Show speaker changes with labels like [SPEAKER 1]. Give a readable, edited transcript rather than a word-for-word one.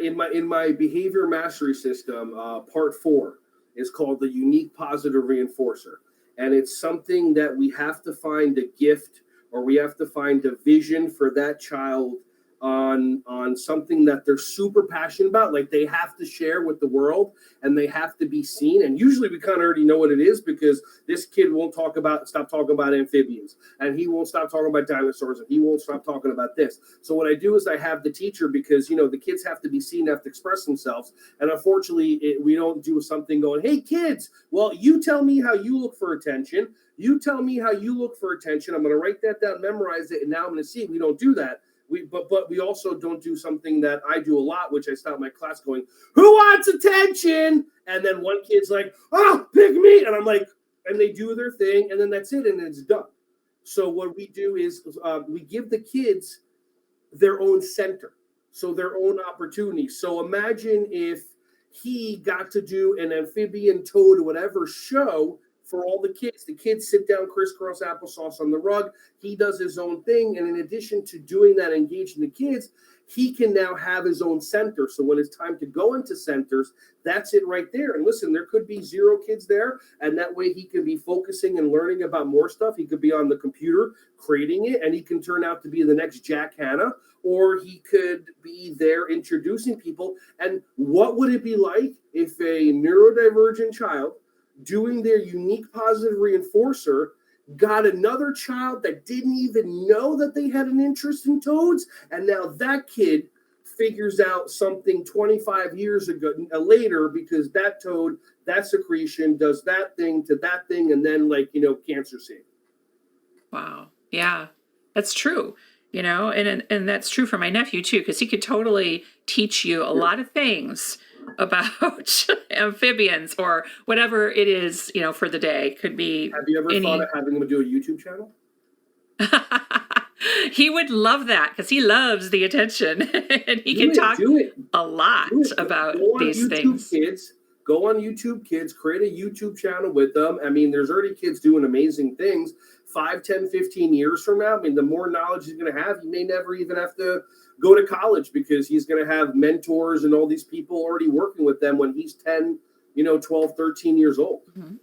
[SPEAKER 1] In my behavior mastery system, part 4 is called the unique positive reinforcer, and it's something that we have to find a gift, or we have to find a vision for that child on something that they're super passionate about, like they have to share with the world, and they have to be seen. And usually we kind of already know what it is, because this kid won't stop talking about amphibians, and he won't stop talking about dinosaurs, and he won't stop talking about this. So what I do is I have the teacher, because the kids have to be seen, have to express themselves, and unfortunately we don't do something going, hey kids, well, you tell me how you look for attention. You tell me how you look for attention. I'm going to write that down, memorize it, and now I'm going to see. We don't do that. But we also don't do something that I do a lot, which I start my class going, who wants attention? And then one kid's like, oh, pick me. And I'm like, and they do their thing, and then that's it, and it's done. So what we do is we give the kids their own center, so their own opportunity. So imagine if he got to do an amphibian, toad, whatever show for all the kids. The kids sit down, crisscross applesauce on the rug. He does his own thing. And in addition to doing that, engaging the kids, he can now have his own center. So when it's time to go into centers, that's it right there. And listen, there could be 0 kids there, and that way he can be focusing and learning about more stuff. He could be on the computer creating it, and he can turn out to be the next Jack Hanna, or he could be there introducing people. And what would it be like if a neurodivergent child doing their unique positive reinforcer got another child that didn't even know that they had an interest in toads, and now that kid figures out something 25 years ago later, because that toad, that secretion does that thing to that thing, and then cancer saved.
[SPEAKER 2] Wow. Yeah, that's true. And that's true for my nephew too, because he could totally teach you a lot of things about amphibians or whatever it is, for the day. Could be.
[SPEAKER 1] Have you ever thought of having him do a YouTube channel?
[SPEAKER 2] He would love that, because he loves the attention, and he can talk a lot about these things.
[SPEAKER 1] Kids, go on YouTube Kids, create a YouTube channel with them. I mean, there's already kids doing amazing things. 5, 10, 15 years from now, I mean, the more knowledge he's going to have, he may never even have to go to college, because he's going to have mentors and all these people already working with them when he's 10, 12, 13 years old.
[SPEAKER 2] Mm-hmm.